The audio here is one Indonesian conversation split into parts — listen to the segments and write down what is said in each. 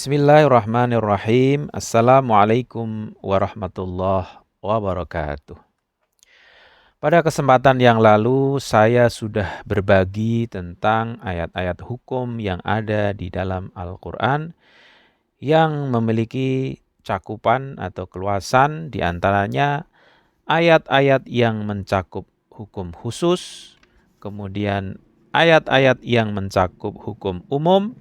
Bismillahirrahmanirrahim. Assalamualaikum warahmatullahi wabarakatuh. Pada kesempatan yang lalu saya sudah berbagi tentang ayat-ayat hukum yang ada di dalam Al-Quran yang memiliki cakupan atau keluasan, di antaranya ayat-ayat yang mencakup hukum khusus, kemudian ayat-ayat yang mencakup hukum umum,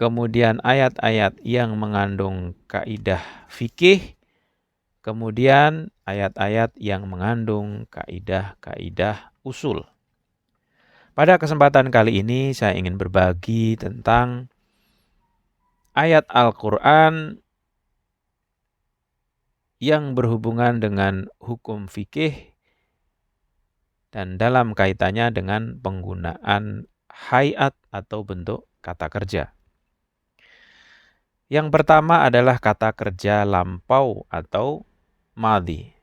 kemudian ayat-ayat yang mengandung kaidah fikih, kemudian ayat-ayat yang mengandung kaidah-kaidah usul. Pada kesempatan kali ini saya ingin berbagi tentang ayat Al-Quran yang berhubungan dengan hukum fikih dan dalam kaitannya dengan penggunaan hayat atau bentuk kata kerja. Yang pertama adalah kata kerja lampau atau madhi.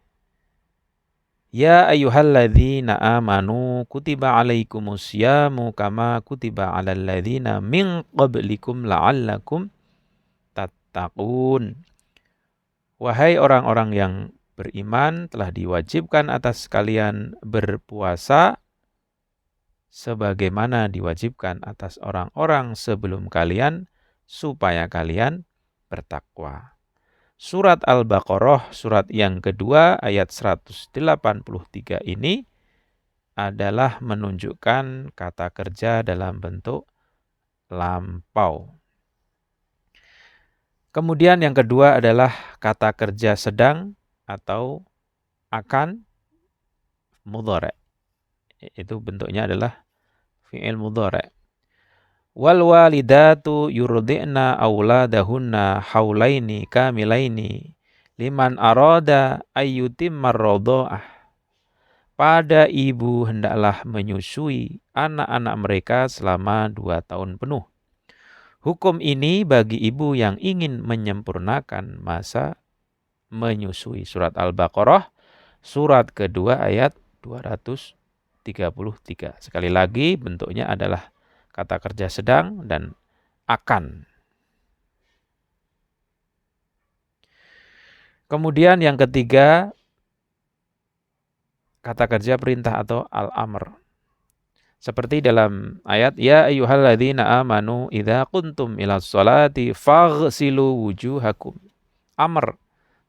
Ya ayyuhalladzina amanu kutiba alaikumusyamu kama kutiba alal ladzina min qablikum la'allakum tattaqun. Wahai orang-orang yang beriman, telah diwajibkan atas kalian berpuasa sebagaimana diwajibkan atas orang-orang sebelum kalian supaya kalian bertakwa. Surat Al-Baqarah, surat yang kedua ayat 183 ini adalah menunjukkan kata kerja dalam bentuk lampau. Kemudian yang kedua adalah kata kerja sedang atau akan mudhari'. Itu bentuknya adalah fi'il mudhari'. Wal walidatu yurdi'na auladahunna haulaini kamilaini liman arada ayyutimmar radha'ah. Pada ibu hendaklah menyusui anak-anak mereka selama 2 tahun penuh. Hukum ini bagi ibu yang ingin menyempurnakan masa menyusui. Surat Al-Baqarah, surat kedua ayat 233. Sekali lagi bentuknya adalah kata kerja sedang dan akan. Kemudian yang ketiga, kata kerja perintah atau al-amr. Seperti dalam ayat, Ya ayyuhalladzina amanu idza kuntum ilas sholati faghsilu wujuhakum. Amr,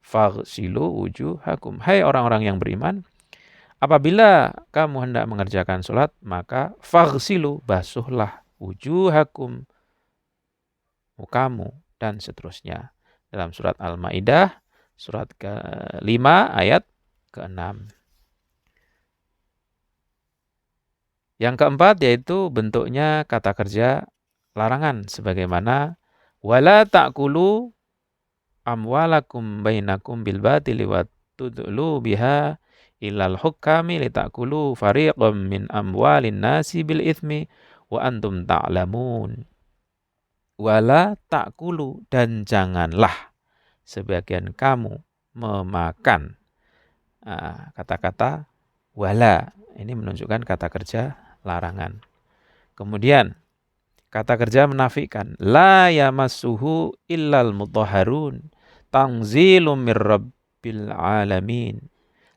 faghsilu wujuhakum. Hai orang-orang yang beriman, apabila kamu hendak mengerjakan sholat, maka faghsilu, basuhlah, wujuhakum, mukamu, dan seterusnya. Dalam surat Al-Maidah, surat ke-5 ayat ke-6. Yang keempat yaitu bentuknya kata kerja larangan, sebagaimana wala ta'kulu amwalakum bainakum bil batili wa tudlu biha ilal hukami litakulu fariqam min amwalin nasi bil ithmi wa antum ta'lamun. Wala ta'kulu, dan janganlah sebagian kamu memakan. Kata-kata wala ini menunjukkan kata kerja larangan. Kemudian kata kerja menafikan, la yamassuhu illal mutahharun tanzilum mir rabbil alamin.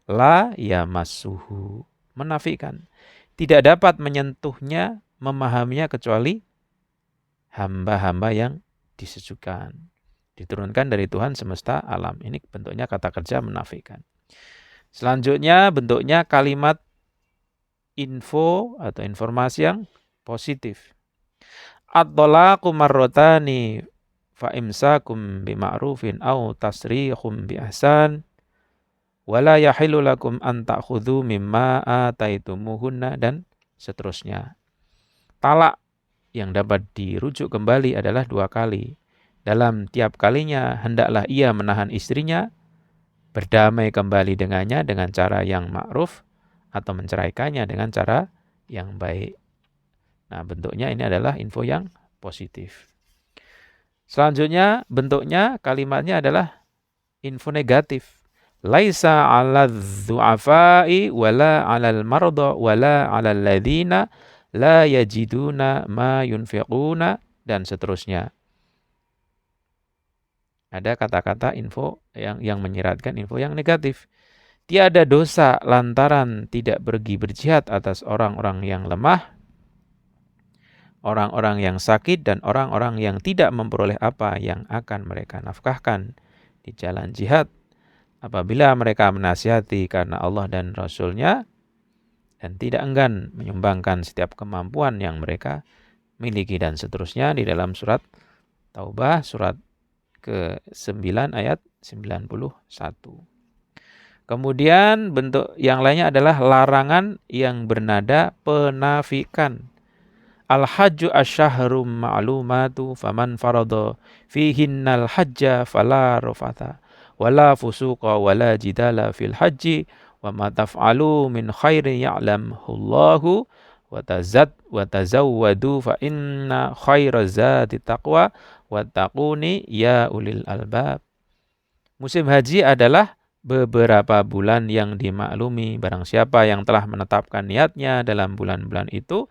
La yamassuhu, menafikan, tidak dapat menyentuhnya, memahaminya kecuali hamba-hamba yang disucikan, diturunkan dari Tuhan semesta alam. Ini bentuknya kata kerja menafikan. Selanjutnya bentuknya kalimat info atau informasi yang positif. At-thalaqu marratani fa imsakum bima'rufin aw tasrihum bi ihsan wala yahillu lakum an ta'khudhu mimma ataitumuhunna, dan seterusnya. Talak yang dapat dirujuk kembali adalah 2 kali. Dalam tiap kalinya hendaklah ia menahan istrinya, berdamai kembali dengannya dengan cara yang ma'ruf, atau menceraikannya dengan cara yang baik. Nah, bentuknya ini adalah info yang positif. Selanjutnya bentuknya kalimatnya adalah info negatif. Laisa 'alal du'afai wala 'alal marda wala 'alal ladzina la yajiduna ma yunfiquna, dan seterusnya. Ada kata-kata info yang menyiratkan info yang negatif. Tiada dosa lantaran tidak pergi berjihad atas orang-orang yang lemah, orang-orang yang sakit, dan orang-orang yang tidak memperoleh apa yang akan mereka nafkahkan di jalan jihad. Apabila mereka menasihati karena Allah dan Rasul-Nya dan tidak enggan menyumbangkan setiap kemampuan yang mereka miliki, dan seterusnya di dalam surat Taubah surat ke-9 ayat 91. Kemudian bentuk yang lainnya adalah larangan yang bernada penafikan. Al-hajju asyahrum ma'lumatu faman farada fihinnal hajja fala rafatha wala fusuqa wala jidala fil hajji wa ma taf'alu min khairin ya'lamhullahu wa tazawwadu fa inna khairaz zati taqwa wattaquni ya ulil albab. Musim haji adalah beberapa bulan yang dimaklumi. Barang siapa yang telah menetapkan niatnya dalam bulan-bulan itu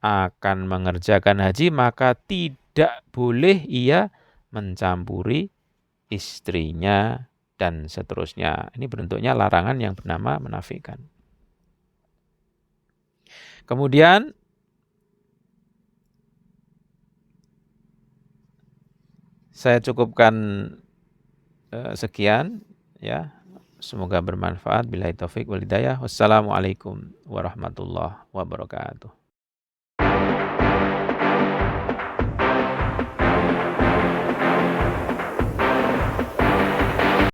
akan mengerjakan haji, maka tidak boleh ia mencampuri istrinya dan seterusnya. Ini bentuknya larangan yang bernama menafikan. Kemudian saya cukupkan sekian ya. Semoga bermanfaat. Billahi taufik wal hidayah. Wassalamualaikum warahmatullahi wabarakatuh.